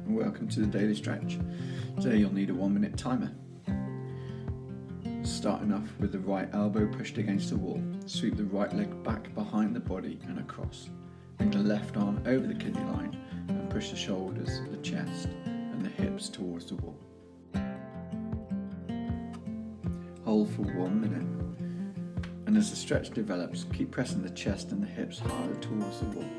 and welcome to the Daily Stretch. Today you'll need a 1-minute timer. Starting off with the right elbow pushed against the wall, sweep the right leg back behind the body and across. Bring the left arm over the kidney line and push the shoulders, the chest and the hips towards the wall. Hold for 1 minute. And as the stretch develops, keep pressing the chest and the hips harder towards the wall.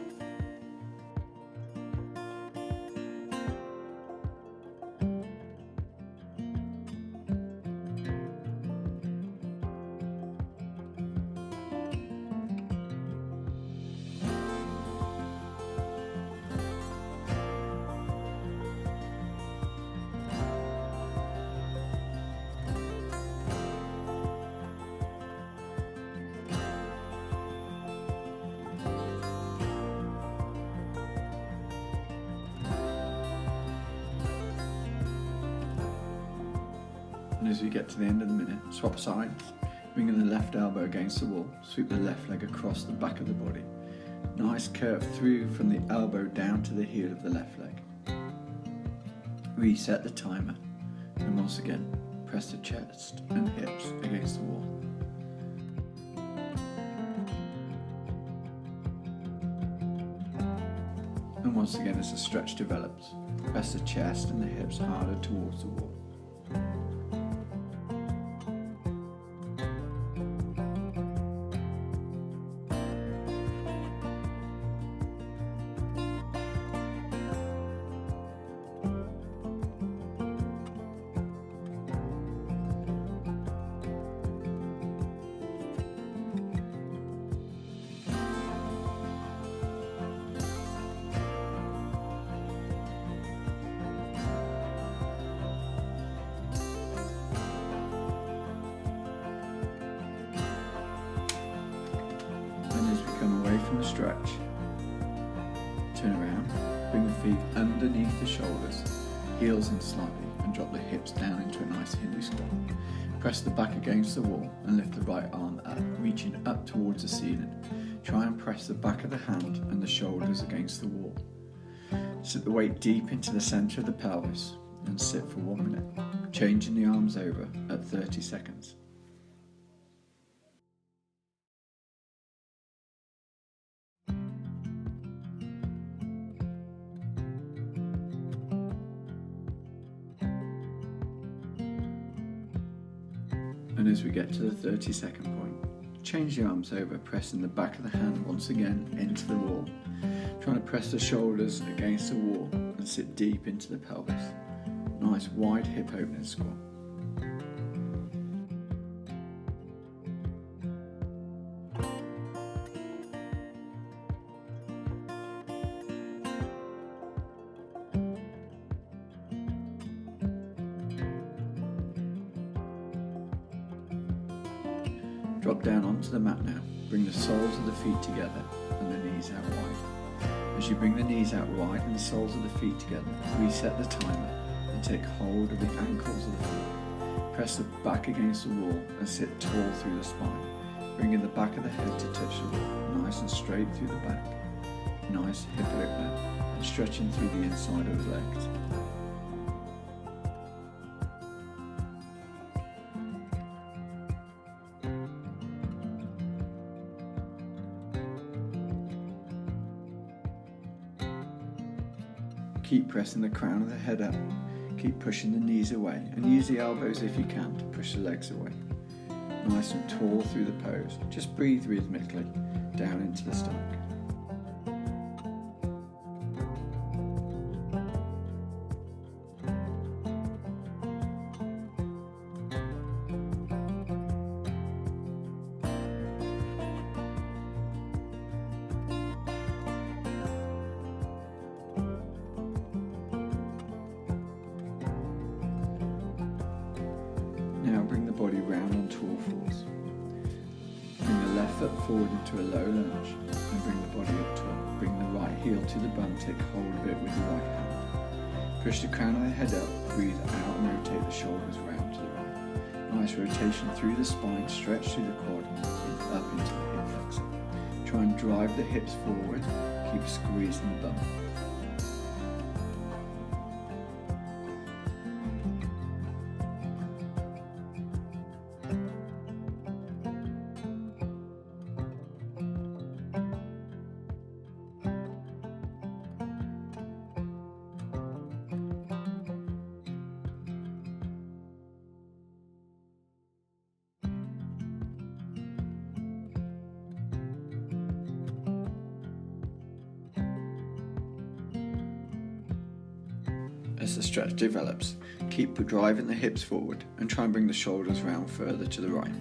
And as we get to the end of the minute, swap sides, bringing the left elbow against the wall, sweep the left leg across the back of the body. Nice curve through from the elbow down to the heel of the left leg. Reset the timer, and once again, press the chest and hips against the wall. And once again, as the stretch develops, press the chest and the hips harder towards the wall. As we come away from the stretch, turn around, bring the feet underneath the shoulders, heels in slightly, and drop the hips down into a nice Hindu squat. Press the back against the wall and lift the right arm up, reaching up towards the ceiling. Try and press the back of the hand and the shoulders against the wall. Sit the weight deep into the centre of the pelvis and sit for 1 minute, changing the arms over at 30 seconds. And as we get to the 30-second point, change the arms over, pressing the back of the hand once again into the wall. Trying to press the shoulders against the wall and sit deep into the pelvis. Nice wide hip opening squat. Drop down onto the mat now. Bring the soles of the feet together and the knees out wide. As you bring the knees out wide and the soles of the feet together, reset the timer and take hold of the ankles of the feet. Press the back against the wall and sit tall through the spine, bringing the back of the head to touch the wall, nice and straight through the back. Nice hip opener and stretching through the inside of the legs. Keep pressing the crown of the head up, keep pushing the knees away and use the elbows if you can to push the legs away. Nice and tall through the pose, just breathe rhythmically down into the stomach. Now bring the body round onto all fours. Bring the left foot forward into a low lunge and bring the body up top. Bring the right heel to the bum, take hold of it with the right hand. Push the crown of the head up, breathe out and rotate the shoulders round to the right. Nice rotation through the spine, stretch through the quad and up into the hip flexor. Try and drive the hips forward, keep squeezing the bum. As the stretch develops, keep driving the hips forward and try and bring the shoulders round further to the right.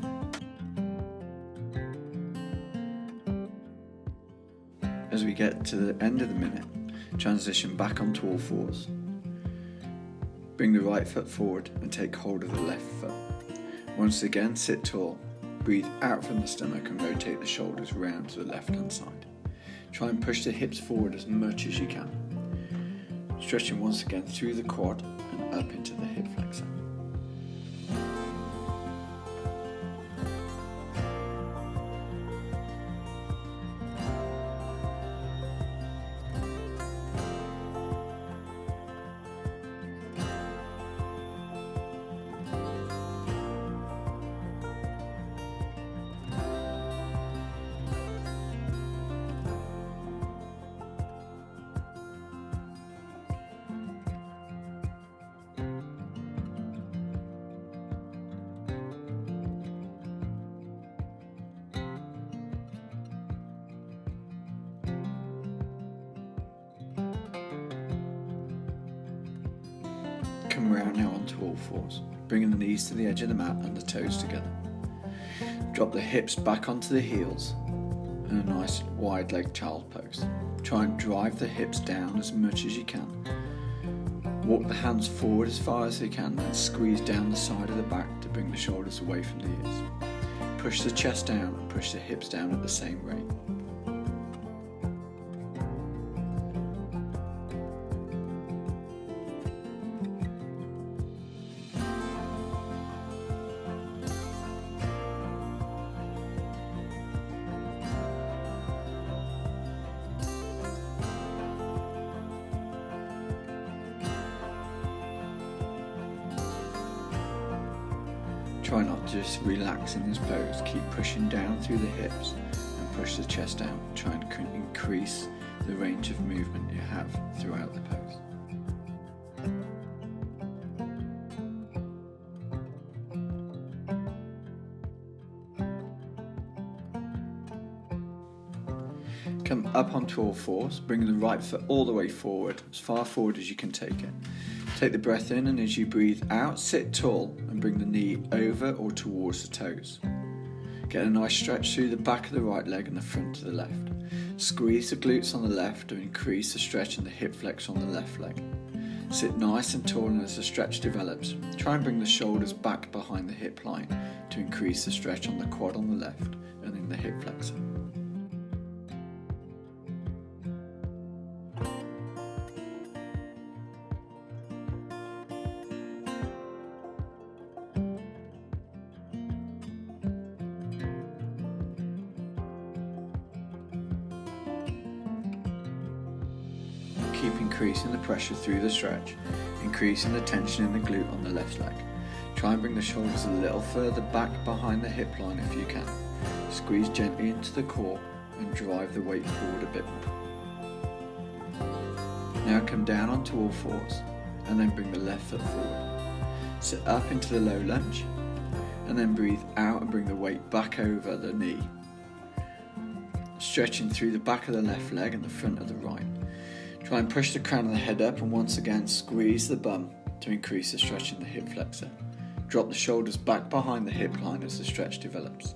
As we get to the end of the minute, transition back onto all fours. Bring the right foot forward and take hold of the left foot. Once again, sit tall. Breathe out from the stomach and rotate the shoulders round to the left hand side. Try and push the hips forward as much as you can. Stretching once again through the quad and up into the hip flexor. Come round now onto all fours, bringing the knees to the edge of the mat and the toes together. Drop the hips back onto the heels in a nice wide leg child pose. Try and drive the hips down as much as you can. Walk the hands forward as far as you can and squeeze down the side of the back to bring the shoulders away from the ears. Push the chest down and push the hips down at the same rate. Try not to just relax in this pose, keep pushing down through the hips and push the chest down. Try and increase the range of movement you have throughout the pose. Come up onto all fours, bring the right foot all the way forward, as far forward as you can take it. Take the breath in, and as you breathe out, sit tall and bring the knee over or towards the toes. Get a nice stretch through the back of the right leg and the front of the left. Squeeze the glutes on the left to increase the stretch in the hip flex on the left leg. Sit nice and tall, and as the stretch develops, try and bring the shoulders back behind the hip line to increase the stretch on the quad on the left and in the hip flexor. Keep increasing the pressure through the stretch, increasing the tension in the glute on the left leg. Try and bring the shoulders a little further back behind the hip line if you can. Squeeze gently into the core and drive the weight forward a bit more. Now come down onto all fours and then bring the left foot forward. Sit up into the low lunge and then breathe out and bring the weight back over the knee. Stretching through the back of the left leg and the front of the right. Try and push the crown of the head up and once again squeeze the bum to increase the stretch in the hip flexor. Drop the shoulders back behind the hip line as the stretch develops.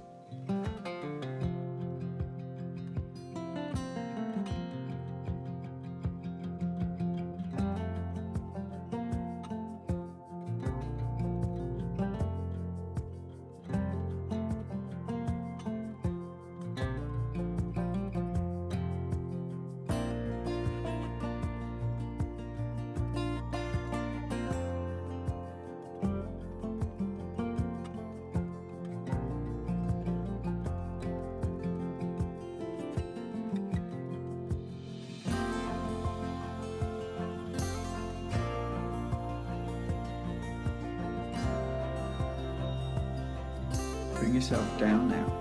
Bring yourself down now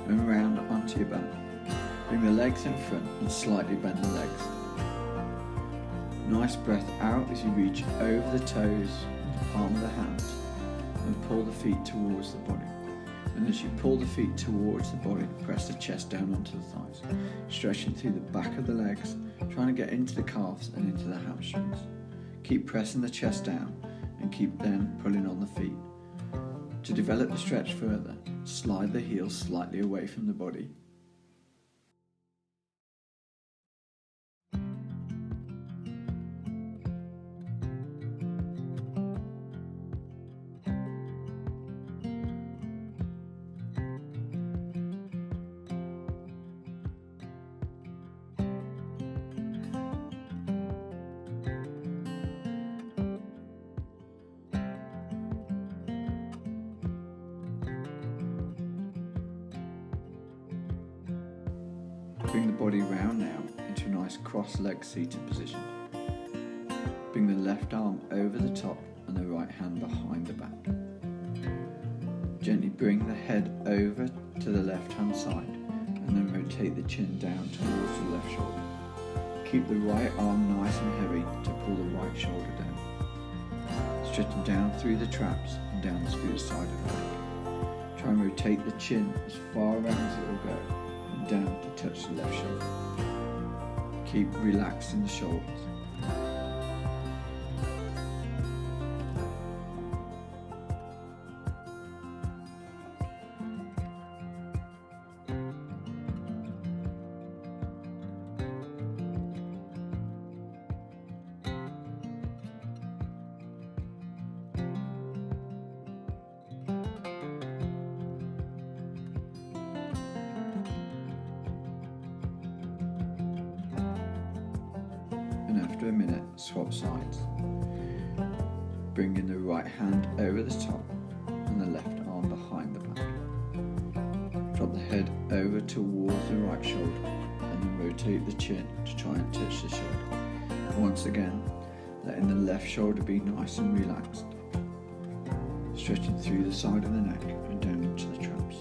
and round onto your bum. Bring the legs in front and slightly bend the legs. Nice breath out as you reach over the toes, the palm of the hands, and pull the feet towards the body. And as you pull the feet towards the body, press the chest down onto the thighs, stretching through the back of the legs, trying to get into the calves and into the hamstrings. Keep pressing the chest down and keep then pulling on the feet. To develop the stretch further, slide the heels slightly away from the body. Bring the body round now into a nice cross-leg seated position. Bring the left arm over the top and the right hand behind the back. Gently bring the head over to the left hand side and then rotate the chin down towards the left shoulder. Keep the right arm nice and heavy to pull the right shoulder down. Stretching down through the traps and down the split side of the leg. Try and rotate the chin as far around as it will go. Down to touch the left shoulder. Keep relaxing the shoulders. And after a minute, swap sides. Bringing the right hand over the top and the left arm behind the back. Drop the head over towards the right shoulder and then rotate the chin to try and touch the shoulder. Once again, letting the left shoulder be nice and relaxed. Stretching through the side of the neck and down into the traps.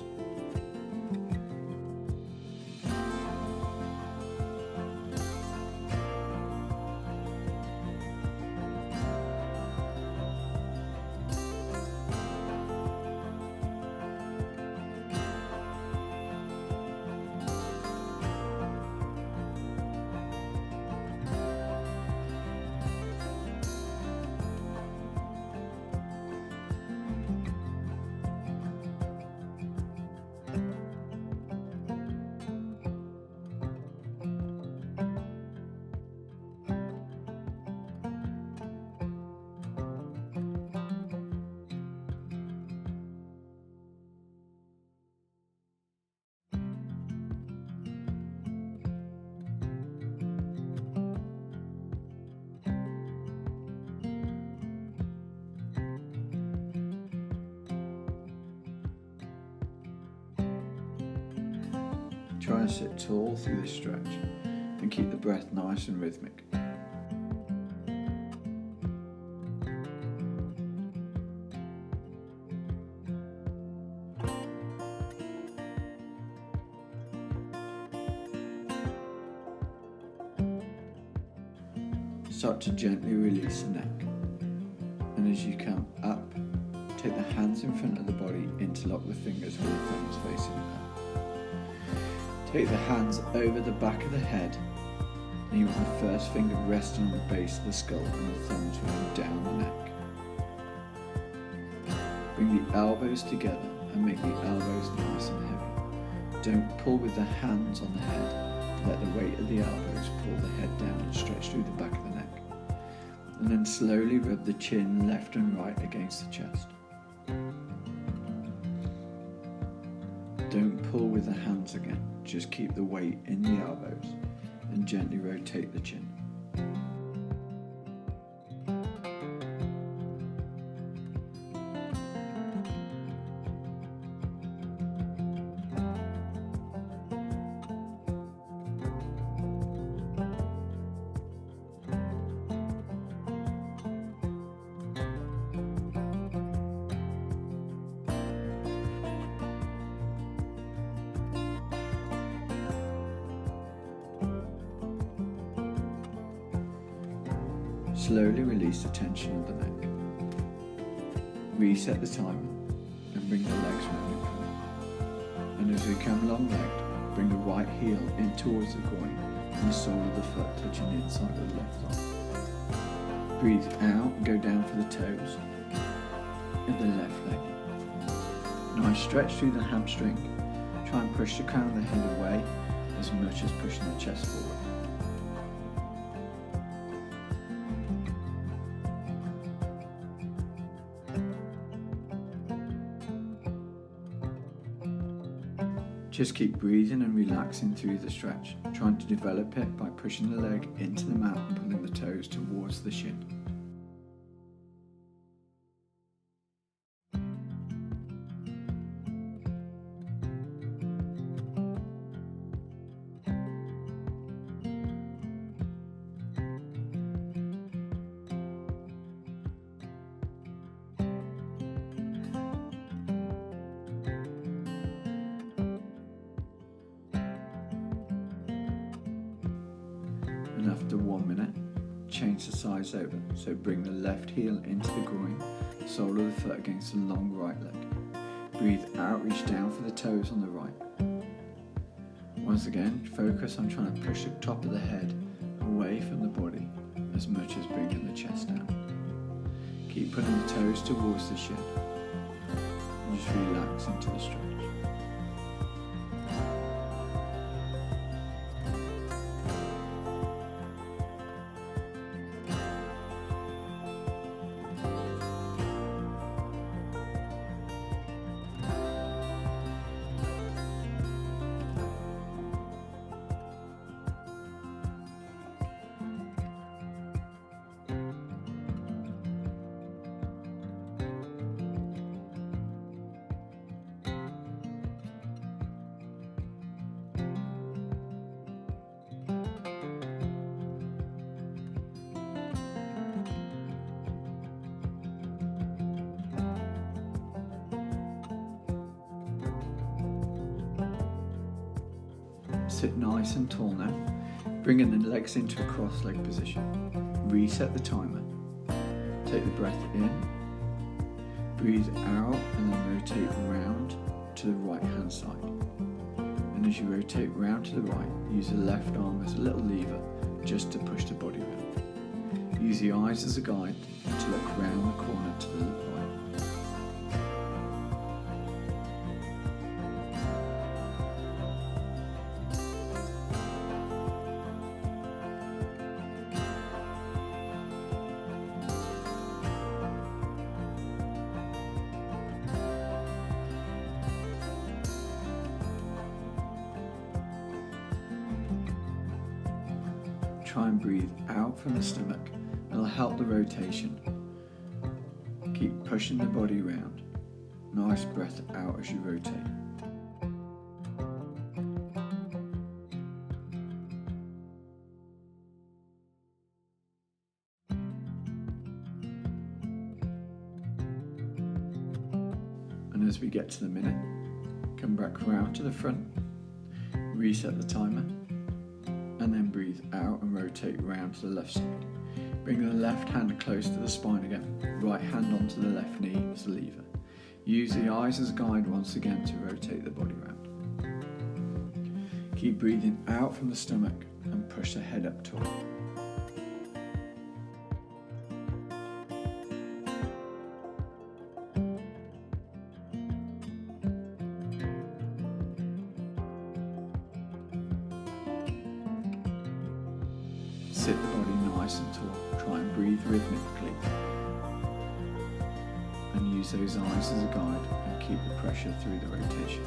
Try and sit tall through this stretch and keep the breath nice and rhythmic. Start to gently release the neck, and as you come up, take the hands in front of the body, interlock the fingers with the thumbs facing up. Take the hands over the back of the head, and you want the first finger resting on the base of the skull and the thumbs running down the neck. Bring the elbows together and make the elbows nice and heavy. Don't pull with the hands on the head. Let the weight of the elbows pull the head down and stretch through the back of the neck. And then slowly rub the chin left and right against the chest. Don't pull with the hands again, just keep the weight in the elbows and gently rotate the chin. Slowly release the tension of the neck. Reset the timer and bring the legs round in front. And as we come long-legged, bring the right heel in towards the groin and the sole of the foot touching the inside of the left thigh. Breathe out and go down for the toes of the left leg. Nice stretch through the hamstring. Try and push the crown of the head away as much as pushing the chest forward. Just keep breathing and relaxing through the stretch, trying to develop it by pushing the leg into the mat and pulling the toes towards the shin. And after 1 minute, change the sides over. So bring the left heel into the groin, sole of the foot against the long right leg. Breathe out, reach down for the toes on the right. Once again, focus on trying to push the top of the head away from the body as much as bringing the chest down. Keep putting the toes towards the shin and just relax into the stretch. Sit nice and tall now, bringing the legs into a cross-leg position. Reset the timer. Take the breath in, breathe out, and then rotate round to the right hand side. And as you rotate round to the right, use the left arm as a little lever just to push the body around. Use the eyes as a guide to look round the corner to the right. Try and breathe out from the stomach. It'll help the rotation. Keep pushing the body around. Nice breath out as you rotate. And as we get to the minute, come back around to the front, reset the timer, and then breathe out and rotate round to the left side. Bring the left hand close to the spine again, right hand onto the left knee as the lever. Use the eyes as a guide once again to rotate the body round. Keep breathing out from the stomach and push the head up tall. Sit the body nice and tall. Try and breathe rhythmically. And use those eyes as a guide and keep the pressure through the rotation.